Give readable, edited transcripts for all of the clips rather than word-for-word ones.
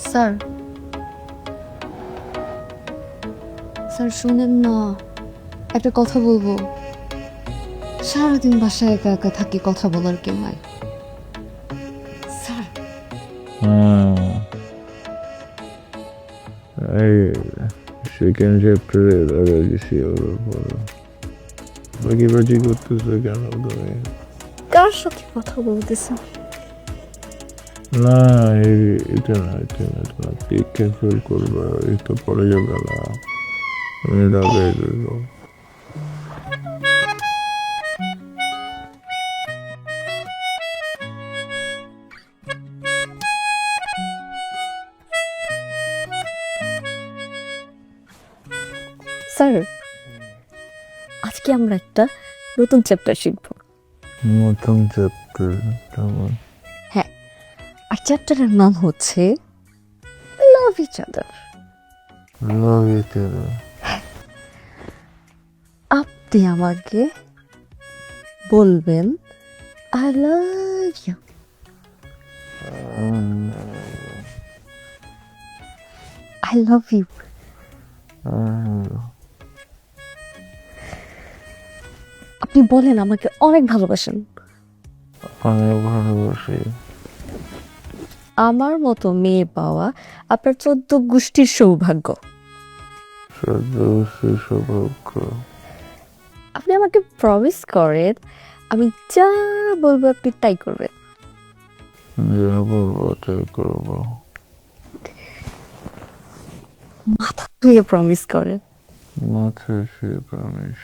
Sir sir শুনেন না, একটা কথা বলবো। সারাদিন বাসায় একা একা থাকি, কথা বলার কেউ নাই। স্যার এই সেকেন্ড চ্যাপ্টারে লাগা গেছি ওর উপর বাকি বাজি করতেছে কেন তুমি? কার সাথে কথা বলতেছেন? না এটা না এটা না তোমার পিককে ফিল করবা, এই তো পরে যাবে না, আমি লাগাই দেবো। স্যার আজকে আমরা একটা নতুন চ্যাপ্টার শিখবো। নতুন চ্যাপ্টার কেমন? হ্যাঁ, আর চ্যাপ্টারের নাম হচ্ছে লাভ ইচ আদার। লাভ ইচ আদার। আপনি আমাকে বলবেন I love you. I love you. আপনি বলেন আমাকে অনেক ভালোবাসেন। অনেক ভালোবাসি। আমার মতো মেয়ে পাওয়া আপনার 14 গোষ্ঠীর সৌভাগ্য। সৌভাগ্য। আপনি আমাকে প্রমিস করেন আমি যা বলবো আপনি তাই করবেন। যা বলবো তাই করবো। মাথা ধুয়ে প্রমিস করেন। মাথায় সে promise.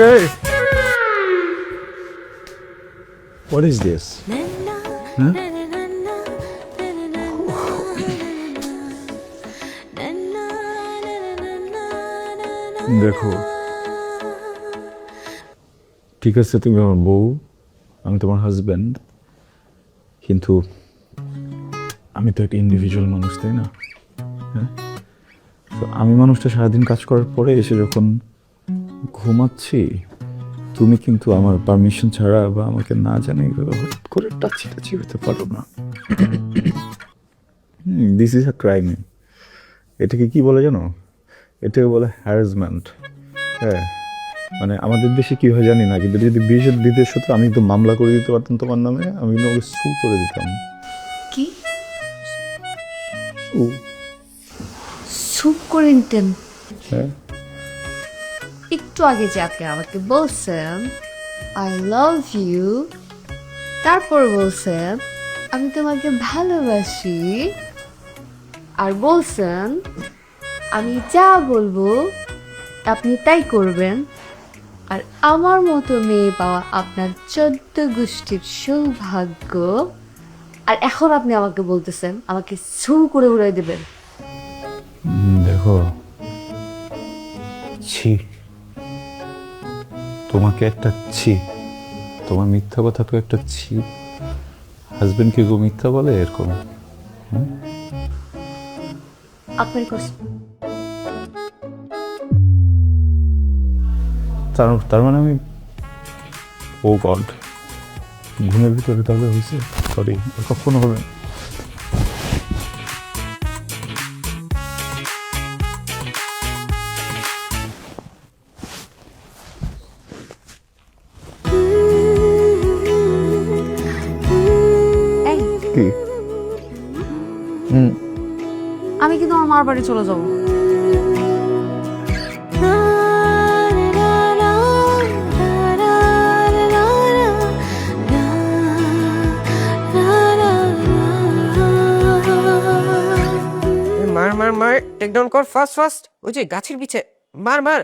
Hey! What is this? Huh? দেখো, ঠিক আছে তুমি আমার বউ, আমি তোমার হাজব্যান্ড, কিন্তু আমি তো একটা ইন্ডিভিজুয়াল মানুষ, তাই না? হ্যাঁ, তো আমি মানুষটা সারাদিন কাজ করার পরে এসে যখন ঘুমাচ্ছি, তুমি কিন্তু আমার পারমিশন ছাড়া বা আমাকে না জানে এইভাবে হঠাৎ করে টাচি টাচি হতে পারো না। This is a crime. এটাকে কি বলে জানো? এটাকে বলে হ্যারাসমেন্ট। হ্যাঁ, মানে আমাদের দেশে কি হয় জানি না, কিন্তু যদি বিদেশ হতো আমি তো মামলা করে দিতে পারতাম তোমার নামে, আমি তোমাকে সু করে দিতাম। কি ও সুপ করে নিতেন? হ্যাঁ, একটু আগে যাকে আমাকে বলছেন আই লাভ ইউ, তারপর বলছেন আমি তোমাকে ভালোবাসি, আর বলছেন আমি যা বলবো আপনি তাই করবেন, আর আমার মতো মেয়ে পাওয়া আপনার 14 গোষ্ঠীর সৌভাগ্য, আর এখন আপনি আমাকে বলতেছেন আমাকে ছু করে উড়াই দেবেন। দেখো, ছি, তোমাকে একটা ছি, তোমার মিথ্যা কথা তো একটা ছি। হাজবেন্ড কি গো মিথ্যা বলে এরকম? আপনার কষ্ট তার মানে আমি, ও গড, ঘুমের ভিতরে তাহলে হয়েছে। সরি, কখনো হবে না। এই, কি? আমি কিন্তু আমার মার বাড়ি চলে যাবো। মার মার মার, টেক ডাউন কর ফাস্ট ফাস্ট। ওই যে গাছের পিছে মার মার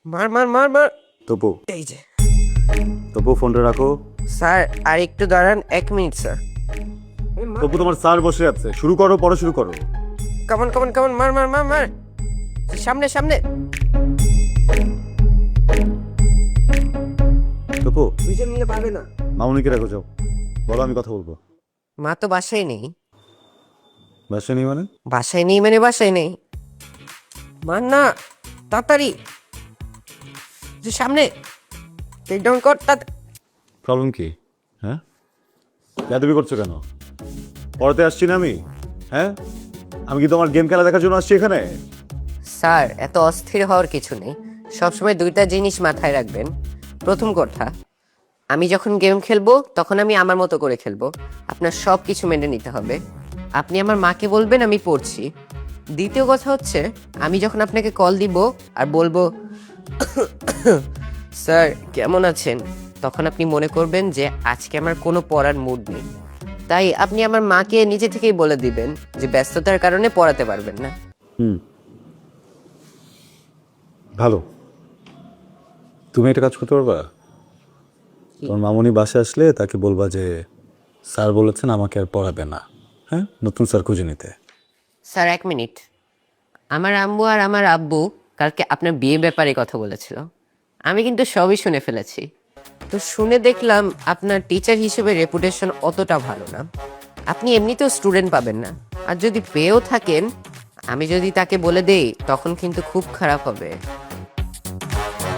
মার মার মার মার। তপু, এই যে তপু ফোনটা রাখো। স্যার, আর একটু দাঁড়ান, 1 মিনিট স্যার। তপু তোমার স্যার বসে আছে, শুরু করো, পরে শুরু করো। কামন কামন কামন, মার মার মার মার, সামনে সামনে। তপু, দুইজন মিলে পারবে না। মামুনিকে রাখো, যাও বলো, আমি কথা বলবো। মা তো বাসায় নেই। বাসা নেই মানে? বাসায় নেই মানে বাসায় নেই। মার না, তাড়াতাড়ি, যে সামনে টেক ডাউন কর। প্রবলেম কি? হ্যাঁ তুমি করছো কেন? পড়াতে আসছি না আমি? হ্যাঁ, আমি কি তোমার গেম খেলা দেখার জন্য আসছি এখানে? স্যার এত অস্থির হওয়ার কিছু নেই, সবসময় দুইটা জিনিস মাথায় রাখবেন। প্রথম কথা, আমি যখন গেম খেলবো তখন আমি আমার মতো করে খেলবো, আপনার সব কিছু মেনে নিতে হবে। আপনি আমার মাকে বলবেন আমি পড়ছি। দ্বিতীয় কথা হচ্ছে, আমি যখন আপনাকে কল দিব আর বলবো স্যার কেমন আছেন, তখন আপনি মনে করবেন যে আজকে আমার কোনো পড়ার মুড নেই। তাই আপনি আমার মাকে নিজে থেকেই বলে দিবেন যে ব্যস্ততার কারণে পড়াতে পারবেন না। ভালো, তুমি একটা কাজ করতে পারবা? তোমার মামুনি বাসায় আসলে তাকে বলবা যে স্যার বলেছেন আমাকে আর পড়াবে না, হ্যাঁ, নতুন স্যার খুঁজে নিতে। স্যার এক মিনিট, আমার আম্মু আর আমার আব্বু কালকে আপনার বিয়ের ব্যাপারে কথা বলেছিল, আমি কিন্তু সবই শুনে ফেলেছি। তো শুনে দেখলাম আপনার টিচার হিসেবে রেপুটেশন অতটা ভালো না, আপনি এমনিতেও স্টুডেন্ট পাবেন না, আর যদি পেয়েও থাকেন আমি যদি তাকে বলে দেই তখন কিন্তু খুব খারাপ হবে।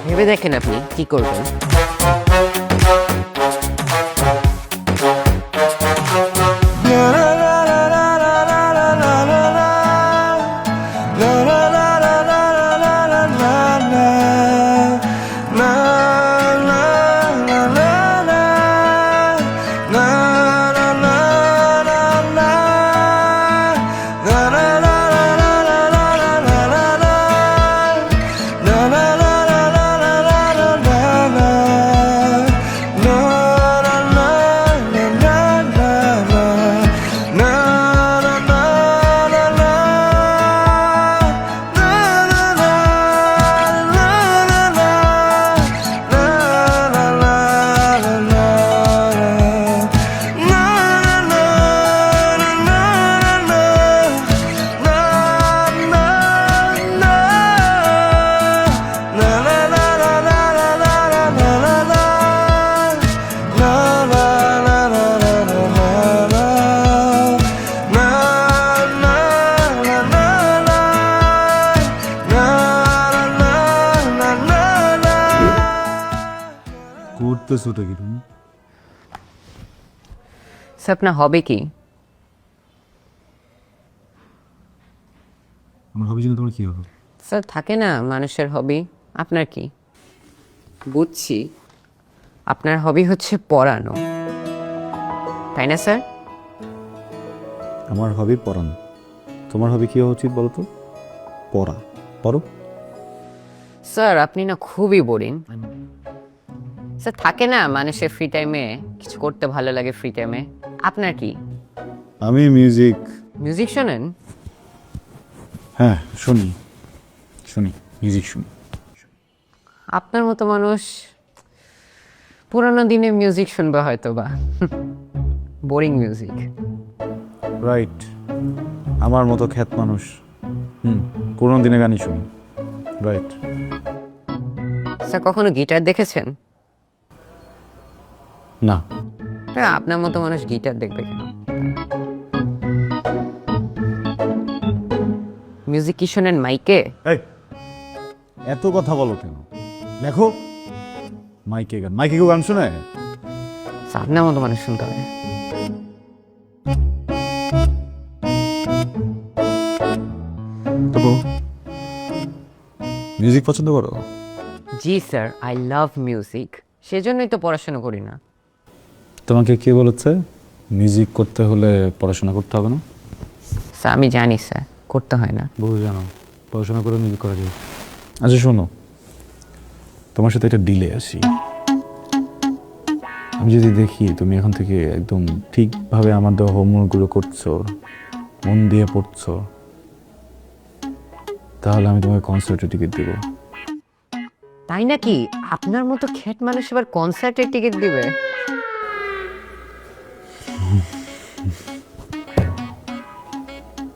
ভেবে দেখেন আপনি কি করবেন। করতেছো ওটা কি তুমি? স্যার আপনার হবে কি? আমার হবি জন্য তোমার কি হবে? স্যার থাকে না মানুষের হবি, আপনার কি? বুঝছি, আপনার হবি হচ্ছে পড়ানো, তাই না স্যার? আমার হবি পড়ানো। তোমার হবি কি হওয়া উচিত বলো তো? পড়া। পড়ো। স্যার আপনি না খুবই বোরিং। স্যার থাকে না মানুষের ফ্রি টাইমে কিছু করতে ভালো লাগে, ফ্রি টাইমে আপনার কি? আমি মিউজিক। মিউজিক শোনেন? হ্যাঁ শুনি, মিউজিক শুনি। আপনার মতো মানুষ পুরানো দিনে মিউজিক শুনবে হয়তো বা, বোরিং মিউজিক। রাইট, আমার মতো খ্যাত মানুষ পুরোনো দিনে গানই শুনি। রাইট। স্যার কখনো গিটার দেখেছেন? না। আপনার মতো মানুষ গিটার দেখবে কেন? মিউজিক কি শোনেন মাইকে? এই এত কথা বলো কেন? দেখো মাইকে গান, মাইকে কেউ গান শোনে? স্যার আপনার মতো মানুষ শুনতে হবে। তবু মিউজিক পছন্দ করো? জি স্যার, আই লাভ মিউজিক, সেজন্যই তো পড়াশোনা করি না। তোমাকে কে বলেছে মিউজিক করতে হলে পড়াশোনা করতে হবে না? স্যার আমি জানি স্যার, করতে হয় না। বহু জানো, পড়াশোনা করে মিউজিক করা যায়। আচ্ছা শোনো, তোমার সাথে একটা ডিলে আসি। আমি যদি দেখি তুমি এখন থেকে একদম ঠিকভাবে আমার দেওয়া হোমওয়ার্কগুলো করছো, মন দিয়ে পড়ছো, তাহলে আমি তোমাকে কনসার্টের টিকিট দেবো। তাই নাকি? আপনার মতো খ্যাত মানুষ এবার কনসার্টের টিকিট দিবে?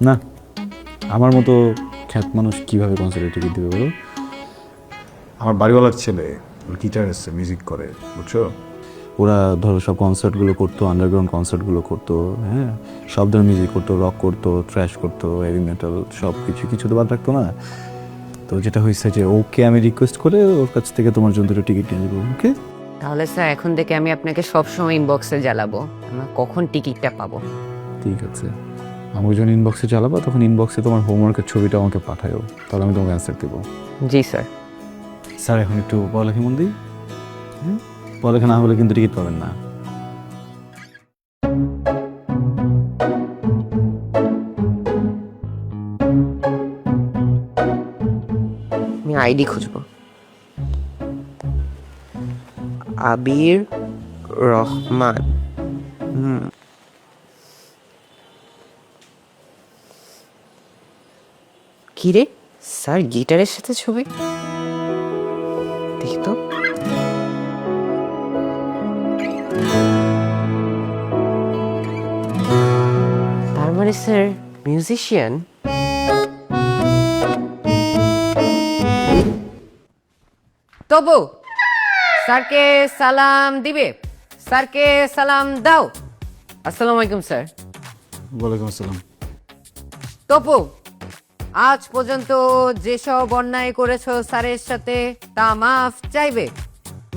না, আমার মতো খ্যাত মানুষ কিভাবে কনসার্টের টিকিট দেবে বলো? আমার বাড়িওয়ালার ছেলে গিটার এসছে, মিউজিক করে, বুঝছো? ওরা ধরো সব কনসার্টগুলো করতো, আন্ডারগ্রাউন্ড কনসার্টগুলো করতো, হ্যাঁ, সব ধরনের মিউজিক করতো, রক করতো, থ্র্যাশ করতো, হেভি মেটাল, সব কিছু তো বাদ রাখতো না। তো যেটা হয়েছে যে ওকে আমি রিকোয়েস্ট করে ওর কাছ থেকে তোমার জন্য দুটো টিকিট নিয়ে দেবো। ওকে? তাহলে স্যার এখন থেকে আমি আপনাকে সবসময় ইনবক্সে জ্বালাবো আমরা কখন টিকিটটা পাবো। ঠিক আছে, আমাকে যখন ইনবক্সে চালাবা তখন ইনবক্সে তোমার হোমওয়ার্কের ছবিটা আমাকে পাঠায়ো, তাহলে আমি তোমাকে অ্যান্সার দেবো। জি স্যার। স্যার এখন একটু পড়ালেখা মন দিই। পড়ালেখা না হলে কিন্তু টিকিট পাবেন না। আমি আইডি খুঁজবো। আবির রহমান। কি রে স্যার গিটারের সাথে ছবি, দেখি তো। তার মানে স্যার মিউজিশিয়ান। তবু স্যারকে সালাম দিবে, স্যারকে সালাম দাও। আসসালামু আলাইকুম স্যার। ওয়ালাইকুম আসসালাম। তপু, আজ পর্যন্ত যেসব অন্যায় করেছো স্যারের সাথে তা মাফ চাইবে,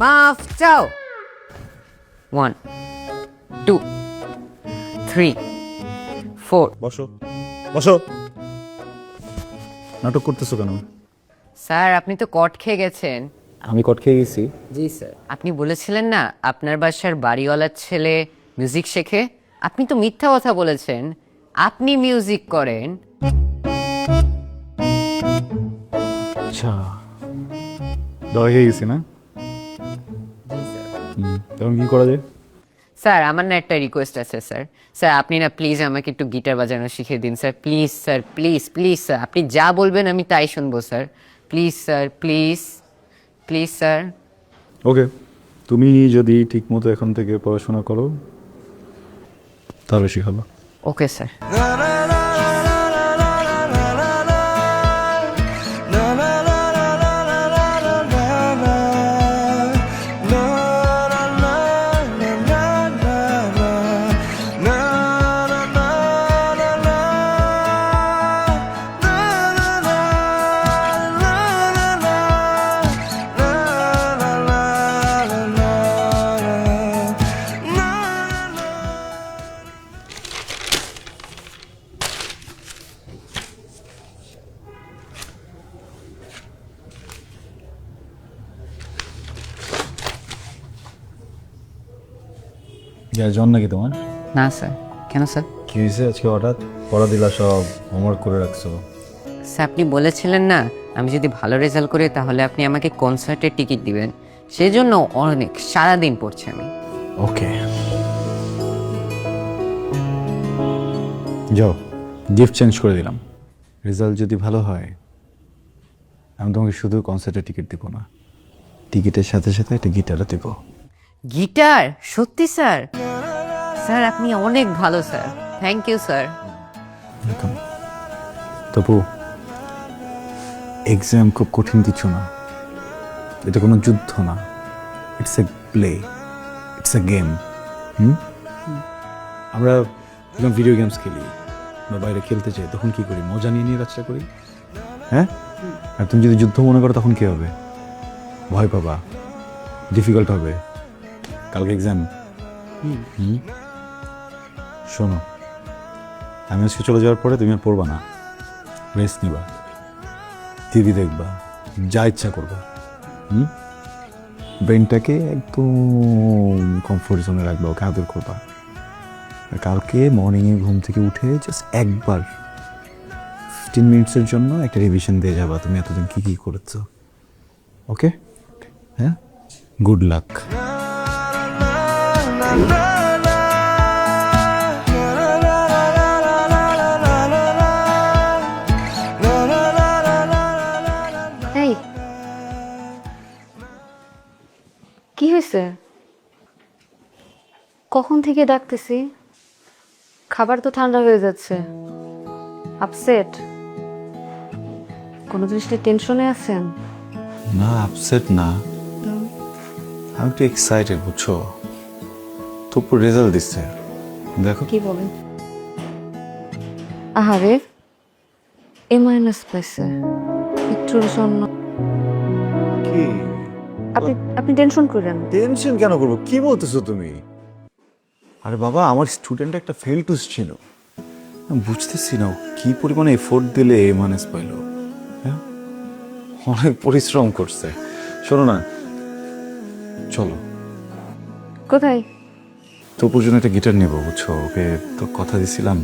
মাফ চাও। 1 2 3 4। বসো বসো। নাটক করতেছো কেন? স্যার আপনি তো কট খেয়ে গেছেন। আমি কট খেয়ে গেছি? জি স্যার। আপনি বলেছিলেন না আপনার বাসার বাড়িওয়ালার ছেলে মিউজিক শেখে, আপনি তো মিথ্যা কথা বলেছেন। আপনি মিউজিক করেন। আচ্ছা, ডর হয়ে গেছি না? তখন কি করা যায়? স্যার আমার না একটা রিকোয়েস্ট আছে স্যার। স্যার আপনি না প্লিজ আমাকে একটু গিটার বাজানো শিখিয়ে দিন sir, please sir, please please sir. আপনি যা বলবেন আমি তাই শুনবো sir, please sir, please please sir. Okay, তুমি যদি ঠিক মতো এখন থেকে পড়াশোনা করো তাহলে শিখাবো। Okay sir. জন নাকি তোমার? না স্যার। কেন স্যার? কি হয়েছে আজকে হঠাৎ পড়া দিলা, সব হোমওয়ার্ক করে রাখছো? স্যার আপনি বলেছিলেন না আমি যদি ভালো রেজাল্ট করি তাহলে আপনি আমাকে কনসার্টের টিকিট দিবেন, সেজন্য অনেক সারাদিন পড়ছি আমি। ওকে, যাও, গিফট চেঞ্জ করে দিলাম। রেজাল্ট যদি ভালো হয় আমি তোমাকে শুধু কনসার্টের টিকিট দিব না, টিকিটের সাথে সাথে একটা গিটারও দেব। গিটার? সত্যি স্যার? স্যার আপনি অনেক ভালো sir, thank you sir. Welcome. Tapu, exam খুব কঠিন কিছু না, এটা কোনো যুদ্ধ না, it's a play, it's a game. আমরা যখন ভিডিও গেমস খেলি বা বাইরে খেলতে চাই তখন কি করি? মজা নিয়ে নিয়ে কাজটা করি, হ্যাঁ? আর তুমি যদি যুদ্ধ মনে করো তখন কি হবে? ভয় পাবা, ডিফিকাল্ট হবে। কালকে এক্সাম। শোনো, আমি আজকে চলে যাওয়ার পরে তুমি আর পড়বা না, রেস্ট নিবা, টিভি দেখবা, যা ইচ্ছা করবা। ব্রেনটাকে একদম কমফোর্ট জোনে রাখবা, ওকে আদর করবা। আর কালকে মর্নিংয়ে ঘুম থেকে উঠে জাস্ট একবার 15 মিনিটসের জন্য একটা রিভিশন দিয়ে যাবা তুমি এতদিন কি কি করেছো। ওকে? হ্যাঁ, গুড লাক। এই কি হয়েছে? কখন থেকে ডাকতেছি, খাবার তো ঠান্ডা হয়ে যাচ্ছে। আপসেট? কোনো জিনিস নিয়ে টেনশনে আছেন? না, আপসেট না, আমি একটু এক্সাইটেড, বুঝছো? তবু রেজাল্ট দিচ্ছে, দেখো। কি বলেন? আহারে, এ মাইনাস পাইছে, একটুর জন্য। কি? আপনি আপনি টেনশন করেন না। টেনশন কেন করবো? কি বলতেছো তুমি? আরে বাবা, আমার স্টুডেন্ট একটা ফেল টুস ছিল, আমি বুঝতেছি না ও কি পরিমাণে এফোর্ট দিলে এ মাইনাস পাইলো। হ্যাঁ, অনেক পরিশ্রম করছে। শোনো না, চলো কোথায়? তপুর জন্য একটা গিটার নেবো, বুঝছো? ওকে তো কথা দিছিলাম,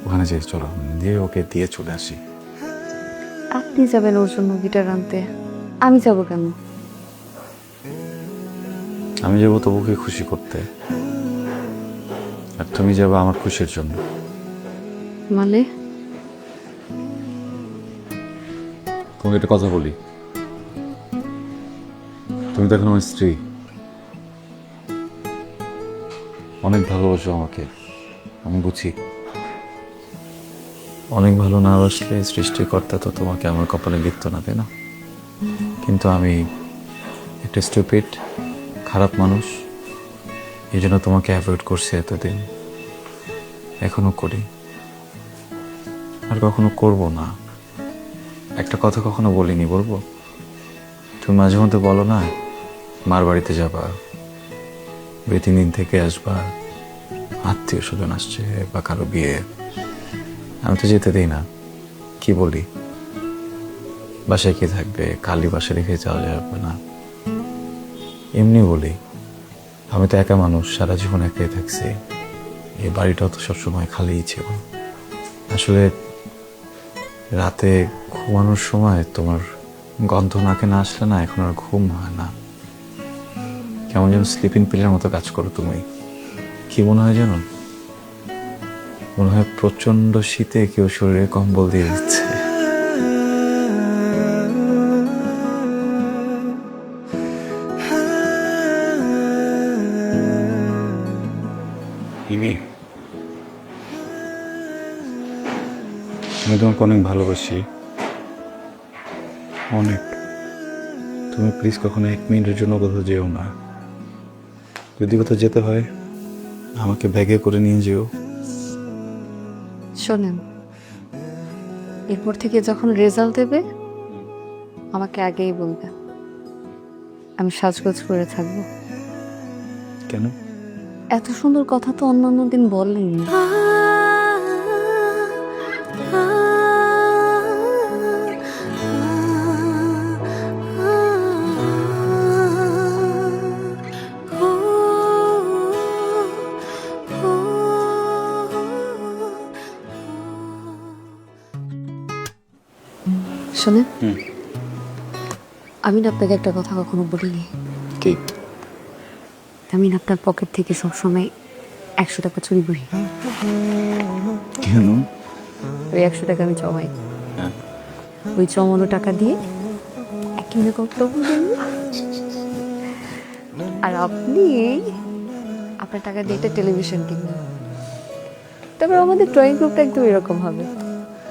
ওখানে যাই, চলো দিয়ে ওকে দিয়ে চলে আসি। আপনি যাবেন ওর জন্য গিটার আনতে, আমি যাব কেন? আমি যাবো তবুকে খুশি করতে, আর তুমি যাবে আমার খুশির জন্য। মানে তোমাকে একটা কথা বলি, তুমি তো এখন আমার স্ত্রী, অনেক ভালোবাসো আমাকে, আমি বুঝি। অনেক ভালো না বাসলে সৃষ্টিকর্তা তো তোমাকে আমার কপালে লিখত না, তাই না? কিন্তু আমি একটা স্টুপিড খারাপ মানুষ, এই জন্য তোমাকে অ্যাভয়েড করছি এতদিন, এখনো করি, আর কখনো করব না। একটা কথা কখনো বলিনি, বলবো? তুমি মাঝে মধ্যে বলো না মার বাড়িতে যাবা, 2-3 দিন থেকে আসবা, আত্মীয় স্বজন আসছে বা কারো বিয়ে, আমি তো যেতে দিই না। কি বলি, বাসায় কি থাকবে, খালি বাসায় রেখে যাওয়া যাবে না, এমনি বলি। আমি তো একা মানুষ, সারা জীবন একাই থাকছি, এই বাড়িটাও তো সবসময় খালিই ছিল। আসলে রাতে ঘুমানোর সময় তোমার গন্ধ নাকে না আসলে না, এখন আর ঘুম হয় না, কেমন যেন স্লিপিং পিলের মতো কাজ করো তুমি। কি মনে হয় জানো? মনে হয় প্রচন্ড শীতে কেউ শরীরে কম্বল দিয়ে দিচ্ছে। আমি তোমাকে অনেক ভালোবাসি, অনেক। তুমি প্লিজ কখনো 1 মিনিটের জন্য কোথাও যেও না। যদি কোথাও যেতে হয় আমাকে ব্যাগে করে নিয়ে যেও। শোনেন, এরপর থেকে যখন রেজাল্ট দেবে আমাকে আগেই বলবে, আমি সাজগোজ করে থাকবো। কেন? এত সুন্দর কথা তো অন্যান্য দিন বলেননি। শোনেন, আমি না আপনাকে একটা কথা কখনো বলিনি। কি? আমি না আপনার পকেট থেকে সবসময় 100 টাকা চুরি করি। কেন? ওই 100 টাকা আমি জমাই, ওই জমানো টাকা দিয়ে কিনে করতে আর আপনি আপনার টাকা দিয়ে একটা টেলিভিশন কিনবেন। তারপর আমাদের ড্রয়িং গ্রুপটা একদম এরকম হবে,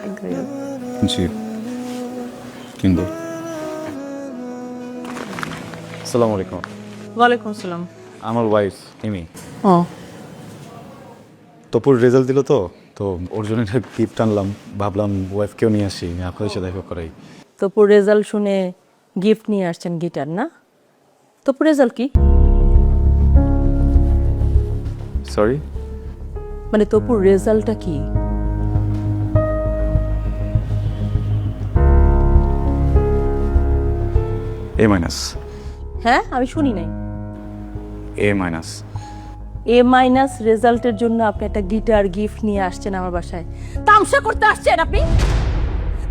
একদম এরকম। জি, কিন্তু আসসালামু আলাইকুম। ওয়ালাইকুম আসসালাম। আমার ওয়াইফ এমি। ও, তপুর রেজাল্ট দিল তো, তো ওর জন্য একটা গিফট আনলাম, ভাবলাম ওয়াইফকেও নিয়ে আসি, আপনাদের সাথে দেখা করাই। তপুর রেজাল্ট শুনে গিফট নিয়ে আসছেন গিটার না? তপুর রেজাল্ট কি? সরি? মানে তপুর রেজাল্টটা কি? এ মাইনাস। হ্যাঁ, আমি শুনি নাই। এ মাইনাস। এ মাইনাস রেজাল্টের জন্য আপনি একটা গিটার গিফট নিয়ে আসছেন আমার বাসায়। তামসা করতে আসছেন আপনি?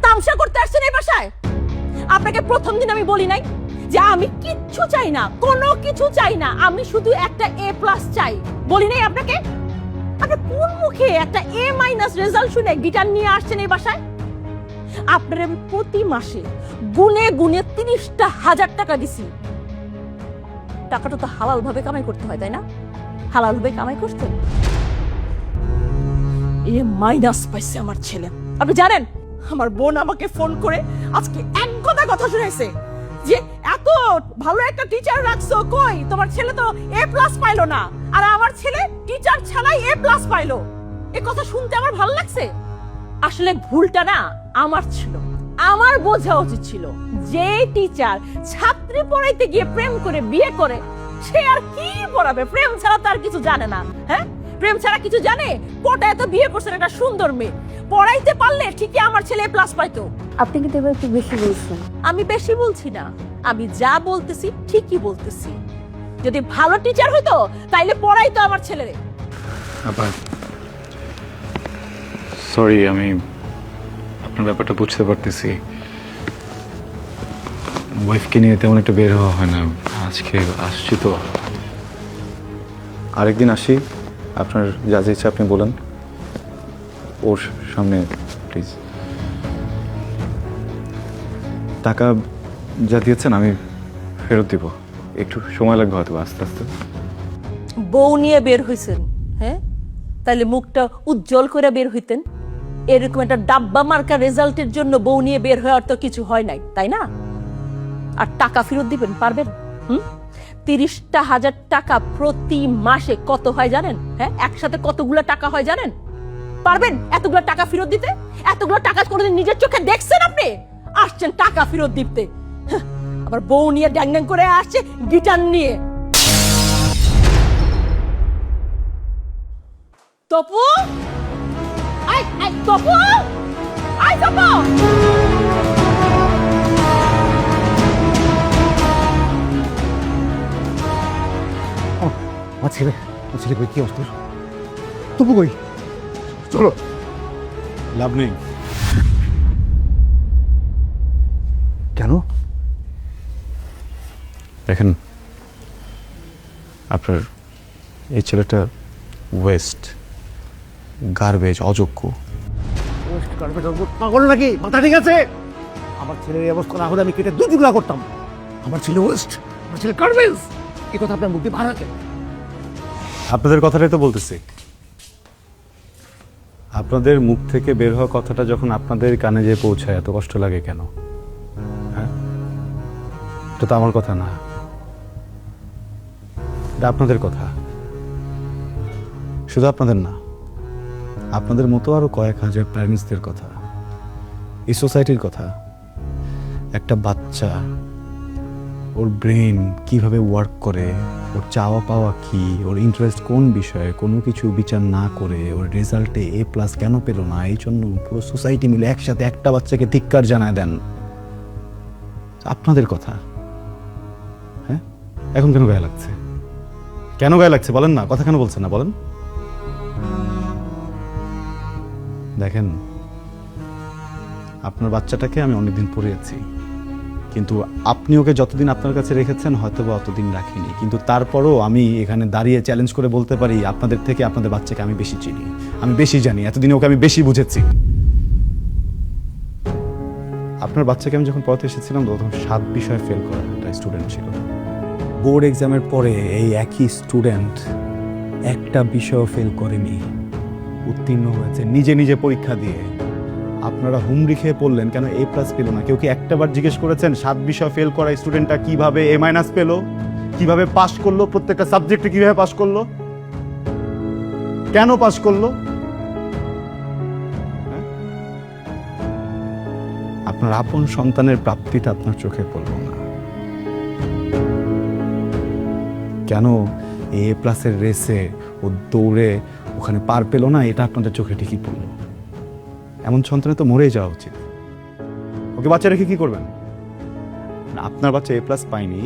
তামসা করতে আসছেন এই বাসায়? আপনাকে প্রথম দিন আমি বলি নাই যে আমি কিচ্ছু চাই না, কোনো কিছু চাই না, আমি শুধু একটা A+ চাই? বলি নাই আপনাকে? আপনি কোন মুখে একটা A- রেজাল্ট শুনে গিটার নিয়ে আসছেন এই বাসায়? আপনার আমি প্রতি মাসে গুনে গুনে 30,000 টাকা দিছি। টাকাটা তো হালাল ভাবে কামাই করতে হয়, তাই না? হালাল ভাবে কামাই করতেন। A- পাইছে আমার ছেলে। আপনি জানেন, আমার বোন আমাকে ফোন করে আজকে এক কথা শুনাইছে যে এত ভালো একটা টিচার রাখছো, কই তোমার ছেলে তো A+ পাইলো না, আর আমার ছেলে টিচার ছাড়াই A+ পাইলো। এই কথা শুনতে আমার ভালো লাগছে। আসলে ভুলটা না আমার ছিল, আমার বোঝা উচিত ছিল যে টিচার ছাত্রী পড়াইতে গিয়ে প্রেম করে বিয়ে করে সে আর কি পড়াবে? প্রেম ছাড়া তার কিছু জানে না। হ্যাঁ, প্রেম ছাড়া কিছু জানে? কোটায় তো বিয়ে করছেন একটা সুন্দর মেয়ে, পড়াইতে পারলে ঠিকই আমার ছেলে প্লাস পাইতো। আপনি কিন্তু এবার একটু বেশি বলছেন। আমি বেশি বলছি না, আমি যা বলতেছি ঠিকই বলতেছি। যদি ভালো টিচার হইতো তাইলে পড়াইতো আমার ছেলেরে। আবার সরি, আমি আপনার ব্যাপারটা বুঝতে পারতেছি। ওয়াইফকে নিয়ে তেমন একটা বের হওয়া হয় না, আজকে আসছি তো। আরেকদিন আসি, আপনার যা যা ইচ্ছা আপনি বলেন, ওর সামনে প্লিজ। টাকা যা দিয়েছেন আমি ফেরত দিব, একটু সময় লাগবে হয়তো আস্তে আস্তে। বউ নিয়ে বের হইছেন, হ্যাঁ, তাইলে মুখটা উজ্জ্বল করে বের হইতেন। এরকম একটা ডাব্বা মার্কা রেজাল্টের জন্য বউ নিয়ে বের হওয়ার তো কিছু হয় নাই, তাই না? আর টাকা ফেরত দিবেন পারবেন? 30,000 টাকা প্রতি মাসে কত হয় জানেন? হ্যাঁ, একসাথে কতগুলো টাকা হয় জানেন? পারবেন এতগুলো টাকা ফেরত দিতে? এতগুলো টাকা কোনোদিন নিজের চোখে দেখছেন আপনি? আসছেন টাকা ফেরত দিতে, আবার বউ নিয়ে ড্যাং ড্যাং করে আসছে গিটার নিয়ে। তপু, আই আই তপু, আই তপু। আমার ছেলে কই, কি অবস্থা? তবু কই? চলো। লাভ নেই। কেন? দেখেন, আপনার এই ছেলেটা ওয়েস্ট, গার্বেজ, অযোগ্য। পাগল নাকি? মাথা ঠিক আছে? আমার ছেলের এই অবস্থা না হলে আমি কেটে 2 টুকরা করতাম। আমার ছেলে ওয়েস্ট, আমার ছেলে গার্বেজ, এই কথা আপনার মুখ দিয়ে ভাড়া কেন? আপনাদের কথাটাই তো বলতেছি। আপনাদের মুখ থেকে বের হওয়া কথাটা যখন আপনাদের কানে যেয়ে পৌঁছায় এত কষ্ট লাগে কেন? হ্যাঁ, এটা তো আমার কথা না, এটা আপনাদের কথা। শুধু আপনাদের না, আপনাদের মতো আরো কয়েক হাজার প্যারেন্টসদের কথা, এই সোসাইটির কথা। একটা বাচ্চা, ওর ব্রেন কিভাবে ওয়ার্ক করে, ওর চাওয়া পাওয়া কি, ওর ইন্টারেস্ট কোন বিষয়ে, কোনো কিছু বিচার না করে ওর রেজাল্টে A+ কেন পেল না, এই জন্য পুরো সোসাইটি মিলে একসাথে একটা বাচ্চাকে ধিক্কার জানায় দেন। আপনাদের কথা। হ্যাঁ, এখন কেন গায়ে লাগছে? কেন গায়ে লাগছে বলেন না? কথা কেন বলছেন না বলেন? দেখেন, আপনার বাচ্চাটাকে আমি অনেকদিন পড়িয়েছি, কিন্তু আপনি ওকে যতদিন আপনার কাছে রেখেছেন হয়তো বা অতদিন রাখিনি, কিন্তু তারপরও আমি এখানে দাঁড়িয়ে চ্যালেঞ্জ করে বলতে পারি আপনাদের থেকে আপনাদের বাচ্চাকে আমি বেশি চিনি, আমি বেশি জানি, এতদিনে ওকে আমি বেশি বুঝেছি। আপনার বাচ্চাকে আমি যখন পড়াতে এসেছিলাম তখন 7 বিষয়ে ফেল করা একটা স্টুডেন্ট ছিল। বোর্ড এক্সামের পরে এই একই স্টুডেন্ট একটা বিষয়ও ফেল করেনি, উত্তীর্ণ হয়েছে নিজে নিজে পরীক্ষা দিয়ে। আপনারা হুমড়ি খেয়ে পড়লেন কেন A+ পেল না? কেউ কি একটাবার জিজ্ঞেস করেছেন 7 বিষয় ফেল করা স্টুডেন্টটা কিভাবে A- পেল, কিভাবে পাস করলো, প্রত্যেকটা সাবজেক্টে কিভাবে পাস করলো, কেন পাস করলো? হ্যাঁ? আপনার আপন সন্তানের প্রাপ্তিটা আপনার চোখে পড়ল না কেন? A+ এর রেসে ও দৌড়ে ওখানে পার পেল না, এটা আপনাদের চোখে ঠিকই পড়লো। এমন সন্তানে তো মরেই যাওয়া উচিত। ওকে বাচ্চা রেখে কি করবেন? আপনার বাচ্চা A+ পায়নি,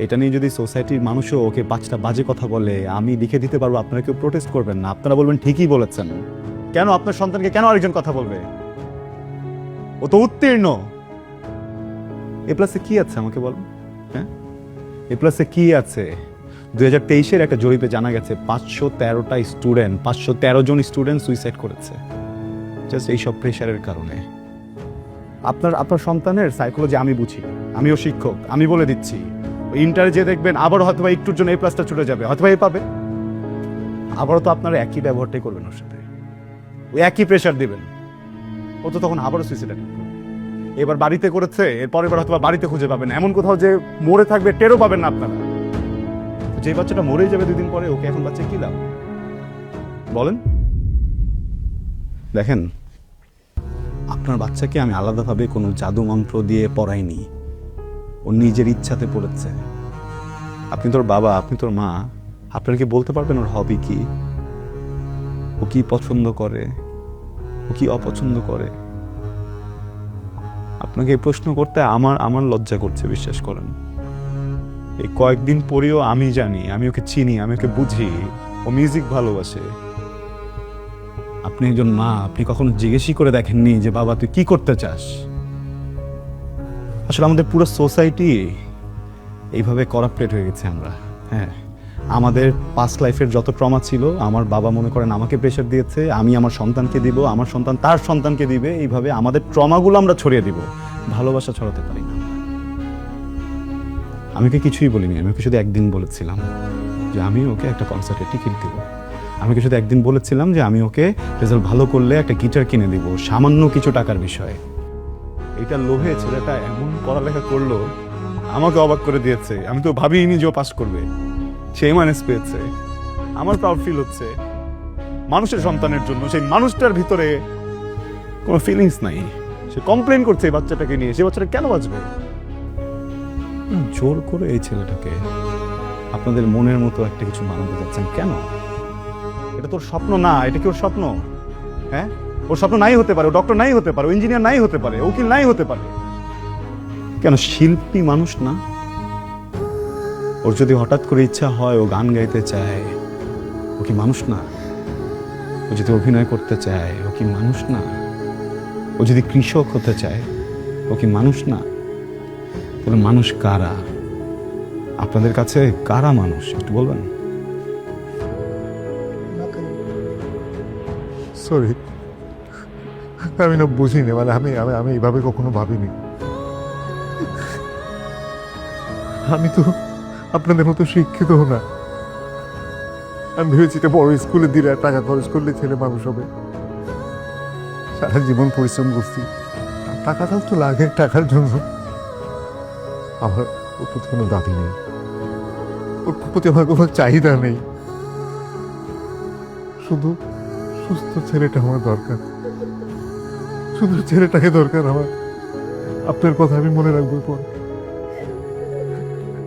এটা নিয়ে যদি সোসাইটির মানুষও ওকে 5টা বাজে কথা বলে, আমি লিখে দিতে পারবো, আপনারা কেউ প্রোটেস্ট করবেন না, আপনারা বলবেন ঠিকই বলেছেন। কেন আপনার সন্তানকে কেন আরেকজন কথা বলবে? ও তো উত্তীর্ণ। A+ কি আছে আমাকে বলুন? হ্যাঁ, A+ কি আছে? 2023-এর একটা জরিপে জানা গেছে 513টা স্টুডেন্ট, 513 জন স্টুডেন্ট সুইসাইড করেছে জাস্ট এইসব প্রেশারের কারণে। আপনার সন্তানের সাইকোলজি আমি বুঝি, আমিও শিক্ষক, আমি বলে দিচ্ছি, ওই ইন্টারে যে দেখবেন আবার হয়তো বা একটুর জন্য A+টা ছুটে যাবে, হয়তো বা A পাবে, আবারও তো আপনারা একই ব্যবহারটাই করবেন ওর সাথে, ওই একই প্রেশার দিবেন, ও তো তখন আবারও সুইসাইড করবে। এবার বাড়িতে করেছে, এরপর এবার হয়তো বা বাড়িতে খুঁজে পাবেন, এমন কোথাও যে মরে থাকবে টেরও পাবেন না আপনারা। যে বাচ্চাটা মরেই যাবে 2 দিন পরে, ওকে এখন বাচ্চা কি লাভ বলেন? দেখেন, আপনার বাচ্চাকে আমি আলাদাভাবে কোনো জাদু মন্ত্র দিয়ে পড়াইনি, ও নিজের ইচ্ছাতে পড়েছে। আপনি তোর বাবা, আপনি তোর মা, আপনারা কি বলতে পারবেন ওর হবি কি, ও কি পছন্দ করে, ও কি অপছন্দ করে? আপনাকে এই প্রশ্ন করতে আমার লজ্জা করছে, বিশ্বাস করেন। এই কয়েকদিন পরেও আমি জানি, আমি ওকে চিনি, আমি ওকে বুঝি, ও মিউজিক ভালোবাসে। আপনি একজন মা, আপনি কখনো জিজ্ঞেসই করে দেখেননি যে বাবা তুই কি করতে চাস? আসলে আমাদের পুরো সোসাইটি এইভাবে করাপ্টেড হয়ে গেছে আমরা। হ্যাঁ, আমাদের পাস্ট লাইফের যত ট্রমা ছিল, আমার বাবা মনে করেন আমাকে প্রেশার দিয়েছে, আমি আমার সন্তানকে দিব, আমার সন্তান তার সন্তানকে দিবে, এইভাবে আমাদের ট্রমাগুলো আমরা ছড়িয়ে দিব, ভালোবাসা ছড়াতে পারি না। আমি ওকে কিছুই বলিনি, আমি ওকে শুধু একদিন বলেছিলাম যে আমি ওকে একটা কনসার্টের টিকিট দিব। আমি ওকে শুধু একদিন বলেছিলাম যে আমি ওকে রেজাল্ট ভালো করলে একটা গিটার কিনে দিব, সামান্য কিছু টাকার বিষয়ে। এইটা লোভে ছেলেটা এমন পড়ালেখা করলো, আমাকে অবাক করে দিয়েছে। আমি তো ভাবিনি যে ও পাস করবে। সে মাইনাস পেয়েছে, আমার প্রাউড ফিল হচ্ছে। মানুষের সন্তানের জন্য সেই মানুষটার ভিতরে কোনো ফিলিংস নাই, সে কমপ্লেন করছে এই বাচ্চাটাকে নিয়ে। সে বাচ্চাটা কেন বাঁচবে? জোর করে এই ছেলেটাকে আপনাদের মনের মতো একটা কিছু বানাতে যাচ্ছেন কেন? এটা তোর স্বপ্ন না, এটা কি ওর স্বপ্ন? হ্যাঁ, ওর স্বপ্ন নাই হতে পারে, ও ডক্টর নাই হতে পারে, ও ইঞ্জিনিয়ার নাই হতে পারে, উকিল নাই হতে পারে। কেন শিল্পী মানুষ না? ওর যদি হঠাৎ করে ইচ্ছা হয় ও গান গাইতে চায়, ও কি মানুষ না? ও যদি অভিনয় করতে চায়, ও কি মানুষ না? ও যদি কৃষক হতে চায়, ও কি মানুষ না? তাহলে মানুষ কারা? আপনাদের কাছে কারা মানুষ একটু বলবেন? সরি, আমি না বুঝিনি, মানে আমি আমি আমি এইভাবে কখনো ভাবিনি। আমি তো আপনাদের মতো শিক্ষিত না। আমি ভেবেছি এটা বড় স্কুলে দিলে টাকা খরচ করলে ছেলে মানুষ হবে। সারা জীবন পরিশ্রম করছি, টাকাটাও তো লাগে টাকার জন্য। আমার ওর প্রতি কোনো দাবি নেই, ওর প্রতি আমার কোনো চাহিদা নেই। শুধু সুস্থ ছেলেটা আমার দরকার, শুধু ছেলেটাকে দরকার আমার। আপনার কথা আমি মনে রাখবো, পর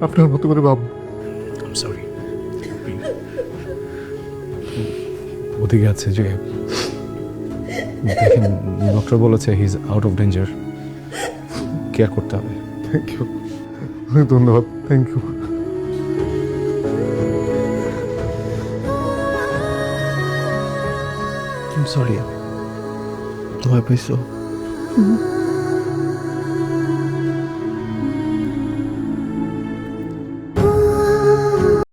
আপনার মতো করে ভাববো। সরি। ওদিকে আছে যে দেখেন, ডক্টর বলেছে he is out of danger, care করতে হবে। থ্যাংক ইউ, অনেক ধন্যবাদ, থ্যাংক ইউ। সরি, ভয় পাইছো?